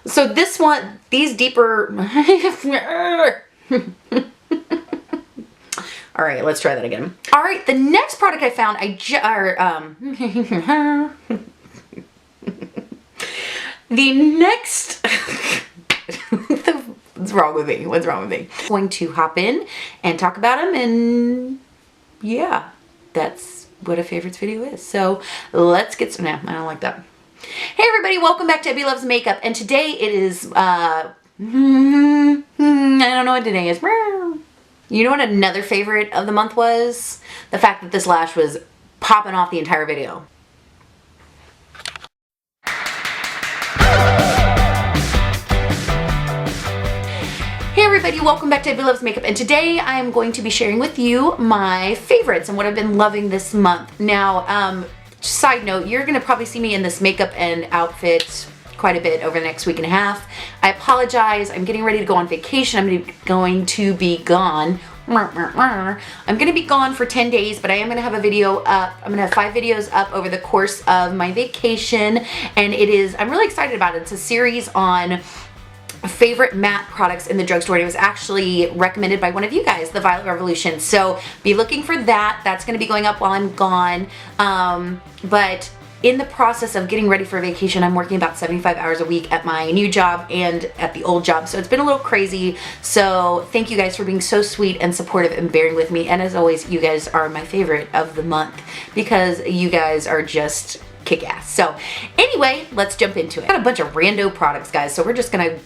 So this one, these deeper... All right, let's try that again. All right, the next product I found, the next... What's wrong with me? What's wrong with me? I'm going to hop in and talk about them, and yeah, that's what a favorites video is. So let's get some... No, I don't like that. Hey everybody, welcome back to Abby Loves Makeup, and today it is, I don't know what today is. You know what another favorite of the month was? The fact that this lash was popping off the entire video. Hey everybody, welcome back to Abby Loves Makeup, and today I am going to be sharing with you my favorites and what I've been loving this month. Now, side note, you're gonna probably see me in this makeup and outfit quite a bit over the next week and a half. I apologize, I'm getting ready to go on vacation. I'm going to be gone. I'm gonna be gone for 10 days, but I am gonna have a video up. I'm gonna have 5 videos up over the course of my vacation, and I'm really excited about it. It's a series on favorite matte products in the drugstore, and it was actually recommended by one of you guys, the Violet Revolution. So be looking for that. That's going to be going up while I'm gone. But in the process of getting ready for vacation, I'm working about 75 hours a week at my new job and at the old job. So it's been a little crazy. So thank you guys for being so sweet and supportive and bearing with me. And as always, you guys are my favorite of the month because you guys are just kick-ass. So anyway, let's jump into it. I got a bunch of rando products, guys. So we're just going to...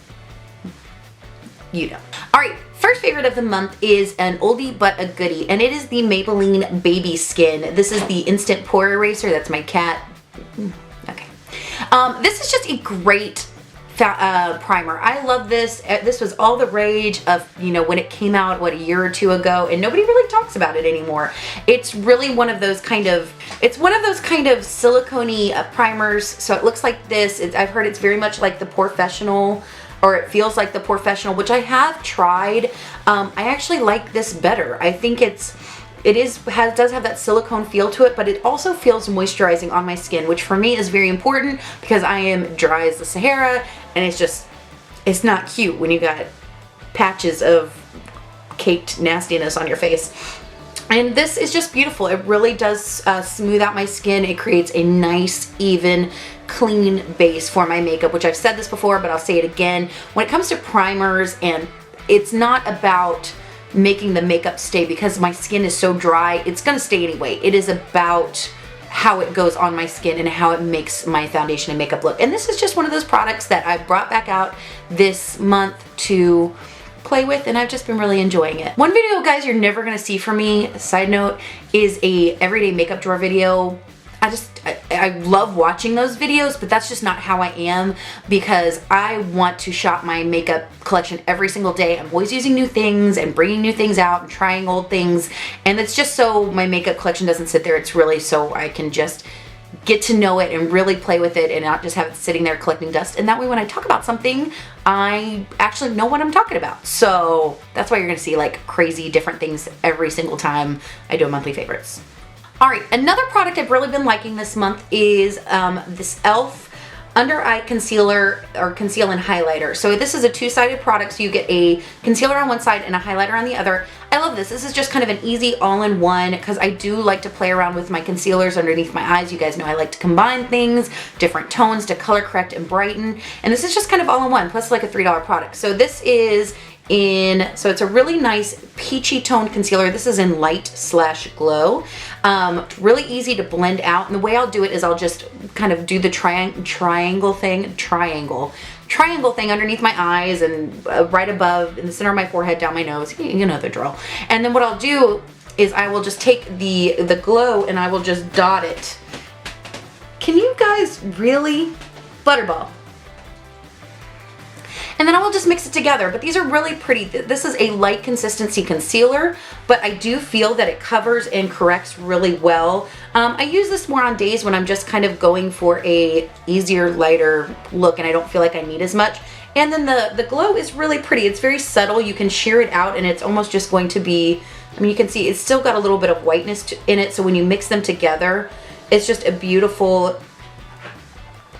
Alright, first favorite of the month is an oldie but a goodie, and it is the Maybelline Baby Skin. This is the Instant Pore Eraser. That's my cat. Okay. This is just a great primer. I love this. This was all the rage of, you know, when it came out, what, a year or two ago, and nobody really talks about it anymore. It's really one of those kind of, silicone-y primers. So it looks like this. I've heard it's very much like the Porefessional, or it feels like the Porefessional, which I have tried. I actually like this better. I think it does have that silicone feel to it, but it also feels moisturizing on my skin, which for me is very important because I am dry as the Sahara, and it's not cute when you got patches of caked nastiness on your face. And this is just beautiful. It really does smooth out my skin. It creates a nice, even, clean base for my makeup, which I've said this before, but I'll say it again. When it comes to primers, and it's not about making the makeup stay because my skin is so dry, it's gonna stay anyway. It is about how it goes on my skin and how it makes my foundation and makeup look. And this is just one of those products that I brought back out this month to play with, and I've just been really enjoying it. One video, guys, you're never gonna see from me, side note, is a everyday makeup drawer video. I love watching those videos, but that's just not how I am, because I want to shop my makeup collection every single day. I'm always using new things and bringing new things out and trying old things, and it's just so my makeup collection doesn't sit there. It's really so I can just get to know it and really play with it and not just have it sitting there collecting dust. And that way when I talk about something, I actually know what I'm talking about. So that's why you're gonna see like crazy different things every single time I do a monthly favorites. All right, another product I've really been liking this month is this e.l.f. Under Eye Concealer, or Conceal and Highlighter. So this is a two-sided product, so you get a concealer on one side and a highlighter on the other. I love this. This is just kind of an easy all-in-one, because I do like to play around with my concealers underneath my eyes. You guys know I like to combine things, different tones to color correct and brighten. And this is just kind of all-in-one, plus like a $3 product. So this is so it's a really nice peachy toned concealer. This is in light/glow. Really easy to blend out. And the way I'll do it is I'll just kind of do the triangle thing underneath my eyes and right above in the center of my forehead, down my nose. You know the drill. And then what I'll do is I will just take the glow and I will just dot it. Can you guys really? Butterball. And then I will just mix it together. But these are really pretty. This is a light consistency concealer, but I do feel that it covers and corrects really well. I use this more on days when I'm just kind of going for a easier, lighter look and I don't feel like I need as much. And then the glow is really pretty. It's very subtle. You can sheer it out and it's almost just going to be, I mean, you can see it's still got a little bit of whiteness in it. So when you mix them together, it's just a beautiful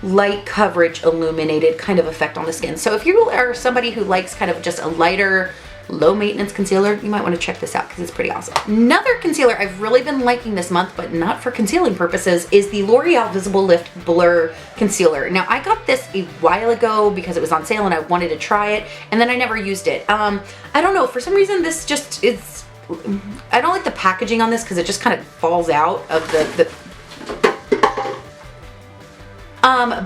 light coverage illuminated kind of effect on the skin. So if you are somebody who likes kind of just a lighter, low maintenance concealer, you might want to check this out because it's pretty awesome. Another concealer I've really been liking this month, but not for concealing purposes, is the L'Oreal Visible Lift Blur Concealer. Now I got this a while ago because it was on sale and I wanted to try it, and then I never used it. I don't know, for some reason this just is, I don't like the packaging on this because it just kind of falls out of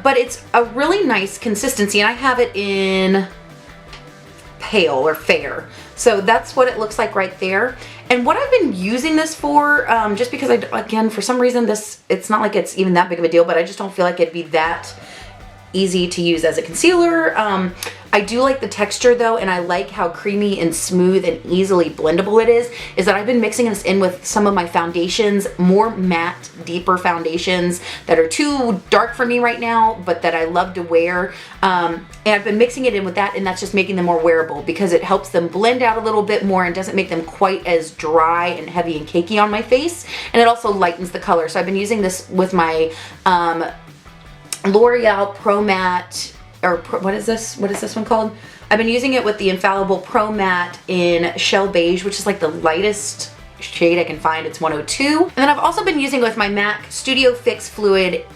but it's a really nice consistency, and I have it in pale or fair. So that's what it looks like right there. And what I've been using this for, just because again, for some reason it's not like it's even that big of a deal, but I just don't feel like it'd be that easy to use as a concealer. I do like the texture though, and I like how creamy and smooth and easily blendable it is that I've been mixing this in with some of my foundations, more matte, deeper foundations that are too dark for me right now, but that I love to wear. And I've been mixing it in with that, and that's just making them more wearable because it helps them blend out a little bit more and doesn't make them quite as dry and heavy and cakey on my face. And it also lightens the color. So I've been using this with my L'Oreal Pro Matte, or what is this one called? I've been using it with the Infallible Pro Matte in Shell Beige, which is like the lightest shade I can find. It's 102. And then I've also been using it with my MAC Studio Fix Fluid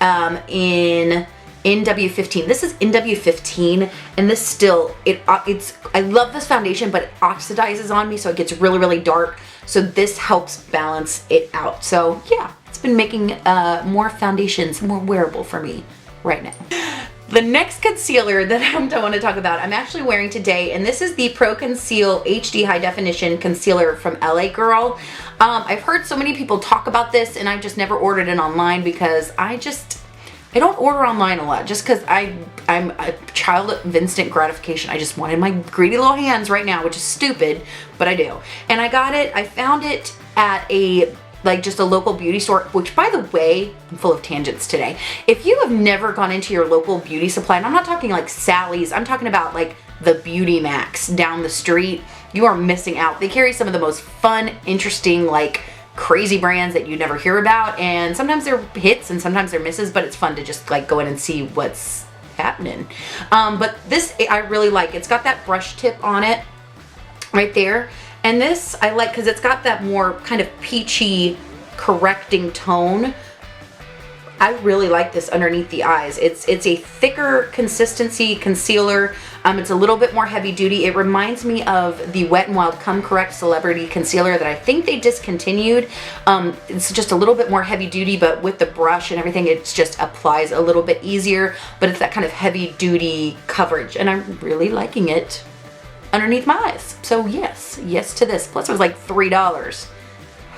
in NW15. This is NW15, and this still, I love this foundation, but it oxidizes on me, so it gets really, really dark. So this helps balance it out. So yeah, it's been making more foundations more wearable for me right now. The next concealer that I want to talk about, I'm actually wearing today, and this is the Pro Conceal HD High Definition Concealer from LA Girl. I've heard so many people talk about this, and I've just never ordered it online because I don't order online a lot just because I'm a child of instant gratification. I just wanted my greedy little hands right now, which is stupid, but I do. And I found it at just a local beauty store, which by the way, I'm full of tangents today. If you have never gone into your local beauty supply, and I'm not talking like Sally's, I'm talking about like the Beauty Max down the street, you are missing out. They carry some of the most fun, interesting, like crazy brands that you never hear about, and sometimes they're hits and sometimes they're misses, but it's fun to just like go in and see what's happening. But this I really like. It's got that brush tip on it right there. And this I like because it's got that more kind of peachy correcting tone. I really like this underneath the eyes. It's a thicker consistency concealer. It's a little bit more heavy duty. It reminds me of the Wet n Wild Come Correct Celebrity Concealer that I think they discontinued. It's just a little bit more heavy duty, but with the brush and everything, it just applies a little bit easier, but it's that kind of heavy duty coverage, and I'm really liking it underneath my eyes. So yes to this. Plus it was like $3.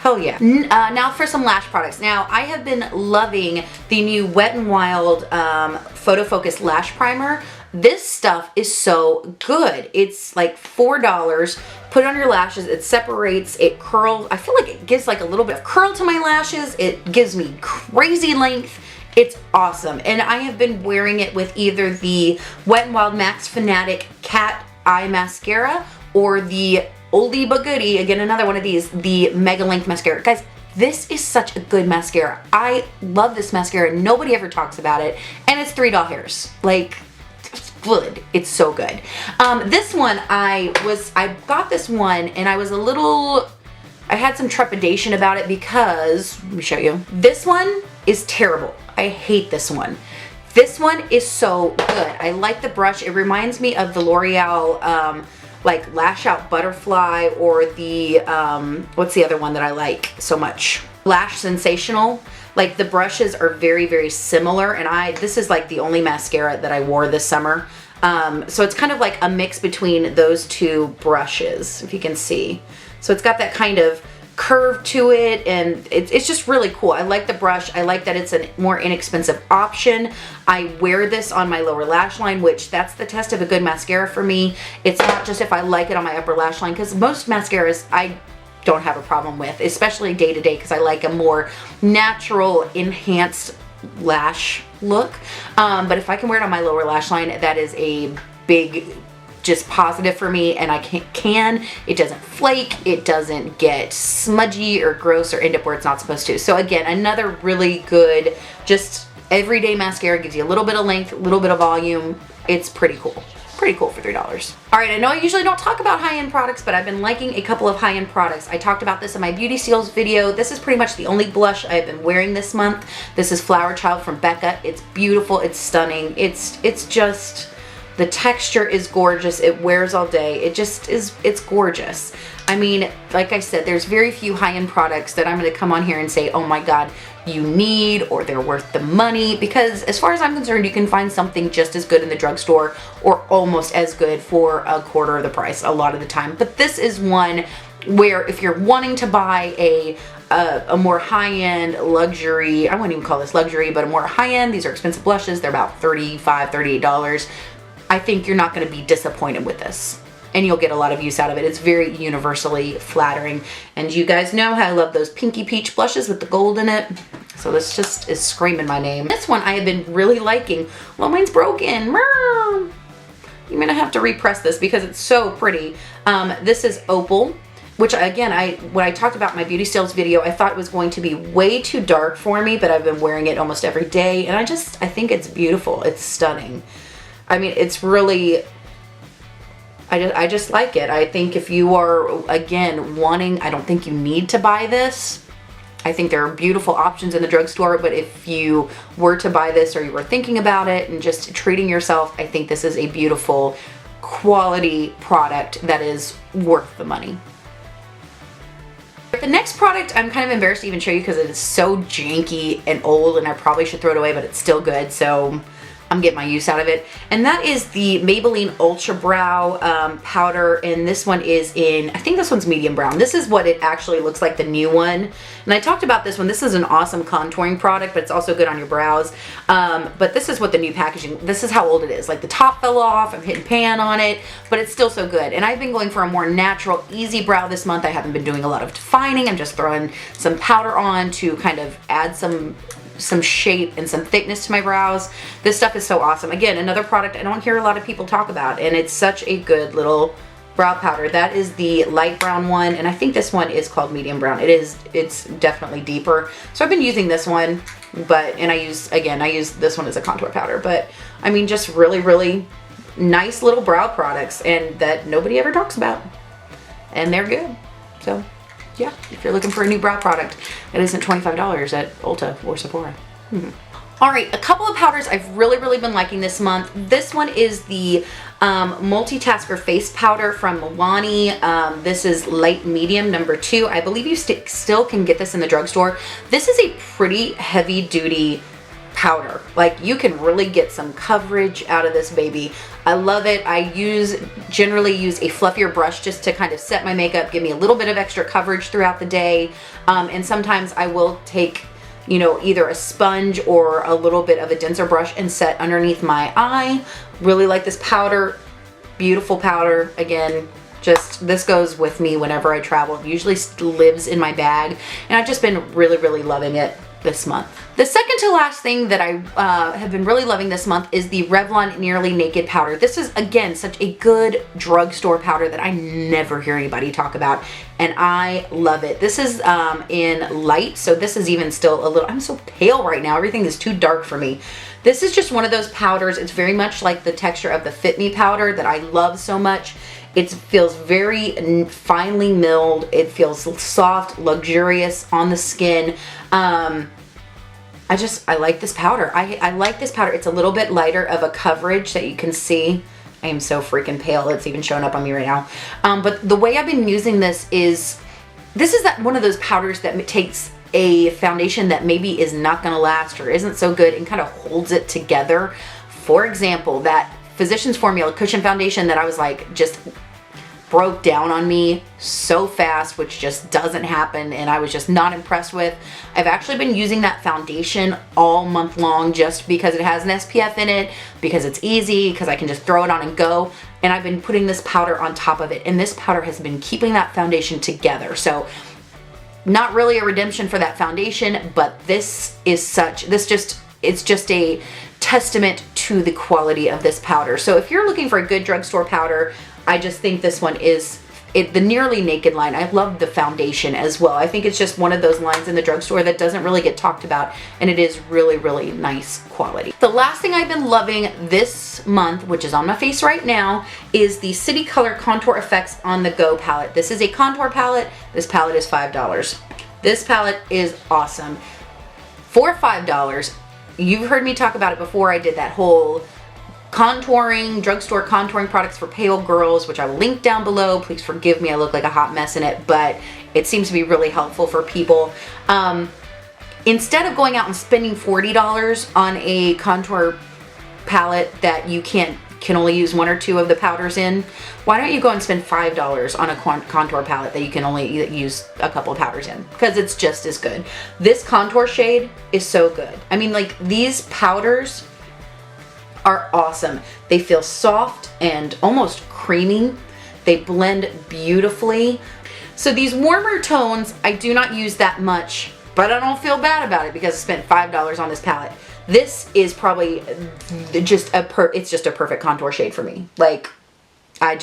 Hell yeah. Now for some lash products. Now I have been loving the new Wet n Wild PhotoFocus Lash Primer. This stuff is so good. It's like $4. Put it on your lashes, it separates, it curls. I feel like it gives like a little bit of curl to my lashes. It gives me crazy length. It's awesome. And I have been wearing it with either the Wet n Wild Max Fanatic Cat Eye Mascara or the oldie but goodie, again another one of these, the MagaLength mascara. Guys, this is such a good mascara. I love this mascara. Nobody ever talks about it, and it's $3. Like, it's good. It's so good. This one, I got this one, and I had some trepidation about it because, let me show you. This one is terrible. I hate this one. This one is so good. I like the brush. It reminds me of the L'Oreal like Lash Out Butterfly, or the, what's the other one that I like so much? Lash Sensational. Like the brushes are very, very similar, and this is like the only mascara that I wore this summer. So it's kind of like a mix between those two brushes, if you can see. So it's got that kind of curve to it, and it's just really cool. I like the brush. I like that it's a more inexpensive option. I wear this on my lower lash line, which that's the test of a good mascara for me. It's not just if I like it on my upper lash line, because most mascaras I don't have a problem with, especially day to day, because I like a more natural, enhanced lash look. But if I can wear it on my lower lash line, that is a big just positive for me, and it doesn't flake, it doesn't get smudgy or gross or end up where it's not supposed to. So again, another really good, just everyday mascara, gives you a little bit of length, a little bit of volume. It's pretty cool. Pretty cool for $3. All right, I know I usually don't talk about high-end products, but I've been liking a couple of high-end products. I talked about this in my beauty steals video. This is pretty much the only blush I've been wearing this month. This is Flower Child from Becca. It's beautiful, it's stunning. It's just, the texture is gorgeous. It wears all day. It just is, it's gorgeous. I mean, like I said, there's very few high-end products that I'm gonna come on here and say, oh my God, you need, or they're worth the money, because as far as I'm concerned, you can find something just as good in the drugstore or almost as good for a quarter of the price a lot of the time. But this is one where if you're wanting to buy a more high-end luxury, I wouldn't even call this luxury, but a more high-end, these are expensive blushes, they're about $35, $38. I think you're not gonna be disappointed with this. And you'll get a lot of use out of it. It's very universally flattering. And you guys know how I love those pinky peach blushes with the gold in it. So this just is screaming my name. This one I have been really liking. Well, mine's broken. Mom. You're gonna have to repress this because it's so pretty. This is Opal, which again, when I talked about my beauty steals video, I thought it was going to be way too dark for me, but I've been wearing it almost every day. And I think it's beautiful. It's stunning. I mean, it's really, I just like it. I think if you are, again, wanting, I don't think you need to buy this. I think there are beautiful options in the drugstore, but if you were to buy this or you were thinking about it and just treating yourself, I think this is a beautiful quality product that is worth the money. The next product I'm kind of embarrassed to even show you because it is so janky and old and I probably should throw it away, but it's still good, so I'm getting my use out of it. And that is the Maybelline Ultra Brow powder, and this one is in, I think this one's medium brown. This is what it actually looks like, the new one. And I talked about this one. This is an awesome contouring product, but it's also good on your brows. But this is what the new packaging, this is how old it is. Like the top fell off, I'm hitting pan on it, but it's still so good. And I've been going for a more natural, easy brow this month. I haven't been doing a lot of defining. I'm just throwing some powder on to kind of add some shape and some thickness to my brows. This stuff is so awesome. Again, another product I don't hear a lot of people talk about, and it's such a good little brow powder. That is the light brown one, and I think this one is called medium brown. It's definitely deeper. So I've been using this one, and I use this one as a contour powder, but I mean, just really, really nice little brow products, and that nobody ever talks about, and they're good. So yeah, if you're looking for a new brow product, it isn't $25 at Ulta or Sephora. All right, a couple of powders I've really, really been liking this month. This one is the Multitasker Face Powder from Milani. This is light medium number 2. I believe you still can get this in the drugstore. This is a pretty heavy duty powder. Like, you can really get some coverage out of this baby. I love it. I generally use a fluffier brush just to kind of set my makeup, give me a little bit of extra coverage throughout the day. And sometimes I will take, you know, either a sponge or a little bit of a denser brush and set underneath my eye. Really like this powder. Beautiful powder. Again, just, this goes with me whenever I travel. It usually lives in my bag, and I've just been really, really loving it this month. The second to last thing that I have been really loving this month is the Revlon Nearly Naked powder. This is, again, such a good drugstore powder that I never hear anybody talk about, and I love it. This is in light, so this is even still a little, I'm so pale right now. Everything is too dark for me. This is just one of those powders. It's very much like the texture of the Fit Me powder that I love so much. It feels very finely milled. It feels soft, luxurious on the skin. I like this powder. I like this powder. It's a little bit lighter of a coverage that you can see. I am so freaking pale. It's even showing up on me right now. But the way I've been using this is one of those powders that takes a foundation that maybe is not going to last or isn't so good and kind of holds it together. For example, that Physicians Formula Cushion Foundation that I was like, just broke down on me so fast, which just doesn't happen, and I was just not impressed with. I've actually been using that foundation all month long just because it has an SPF in it, because it's easy, because I can just throw it on and go, and I've been putting this powder on top of it, and this powder has been keeping that foundation together. So not really a redemption for that foundation, but it's just a testament to the quality of this powder. So if you're looking for a good drugstore powder, I just think this one is the Nearly Naked line. I love the foundation as well. I think it's just one of those lines in the drugstore that doesn't really get talked about, and it is really, really nice quality. The last thing I've been loving this month, which is on my face right now, is the City Color Contour Effects On The Go palette. This is a contour palette. This palette is $5. This palette is awesome. For $5, you've heard me talk about it before. I did that whole contouring, drugstore contouring products for pale girls, which I will link down below. Please forgive me, I look like a hot mess in it, but it seems to be really helpful for people. Instead of going out and spending $40 on a contour palette that you can only use 1 or 2 of the powders in, why don't you go and spend $5 on a contour palette that you can only use a couple of powders in, because it's just as good. This contour shade is so good. I mean, like, these powders are awesome. They feel soft and almost creamy. They blend beautifully. So these warmer tones, I do not use that much, but I don't feel bad about it because I spent $5 on this palette. This is probably just it's just a perfect contour shade for me. Like, I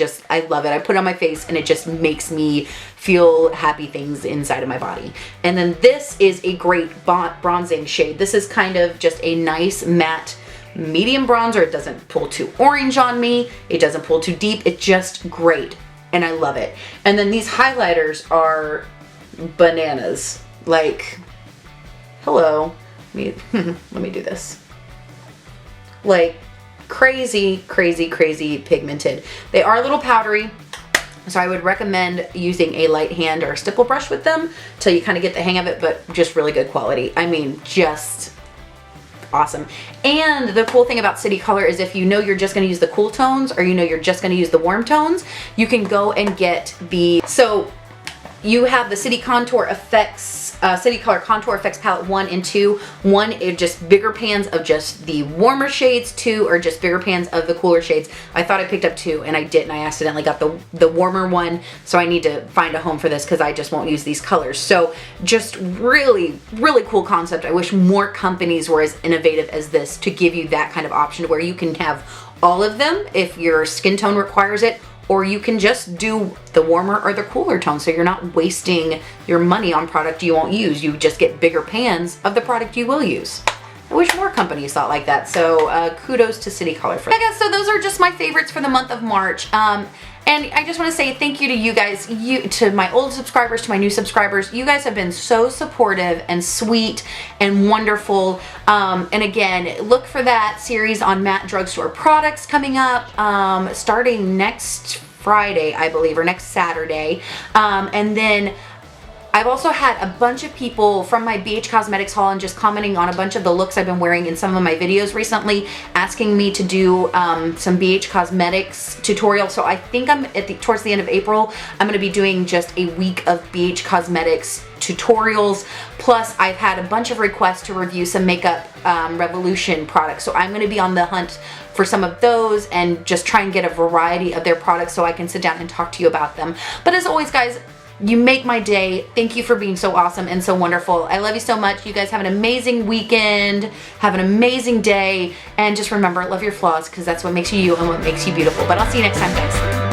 love it. I put it on my face and it just makes me feel happy things inside of my body. And then this is a great bronzing shade. This is kind of just a nice matte medium bronzer. It doesn't pull too orange on me. It doesn't pull too deep. It's just great. And I love it. And then these highlighters are bananas. Like, hello. Let me do this. Like, crazy, crazy, crazy pigmented. They are a little powdery, so I would recommend using a light hand or a stipple brush with them till you kind of get the hang of it, but just really good quality. I mean, just awesome. And the cool thing about City Color is if you know you're just going to use the cool tones, or you know you're just going to use the warm tones, you can go and get so you have the City Color Contour Effects Palette 1 and 2. 1 is just bigger pans of just the warmer shades. 2 are just bigger pans of the cooler shades. I thought I picked up 2 and I didn't. I accidentally got the warmer one, so I need to find a home for this because I just won't use these colors. So just really, really cool concept. I wish more companies were as innovative as this to give you that kind of option where you can have all of them if your skin tone requires it, or you can just do the warmer or the cooler tone, so you're not wasting your money on product you won't use. You just get bigger pans of the product you will use. I wish more companies thought like that. So kudos to City Color for that. I guess so those are just my favorites for the month of March. And I just want to say thank you to you guys, to my old subscribers, to my new subscribers. You guys have been so supportive and sweet and wonderful. And again, look for that series on matte drugstore products coming up, starting next Friday, I believe, or next Saturday. And then I've also had a bunch of people from my BH Cosmetics haul and just commenting on a bunch of the looks I've been wearing in some of my videos recently, asking me to do some BH Cosmetics tutorial. So I think I'm towards the end of April, I'm going to be doing just a week of BH Cosmetics tutorials. Plus, I've had a bunch of requests to review some Makeup Revolution products. So I'm going to be on the hunt for some of those and just try and get a variety of their products so I can sit down and talk to you about them. But as always, guys, you make my day. Thank you for being so awesome and so wonderful. I love you so much. You guys have an amazing weekend. Have an amazing day. And just remember, love your flaws, because that's what makes you you and what makes you beautiful. But I'll see you next time, guys.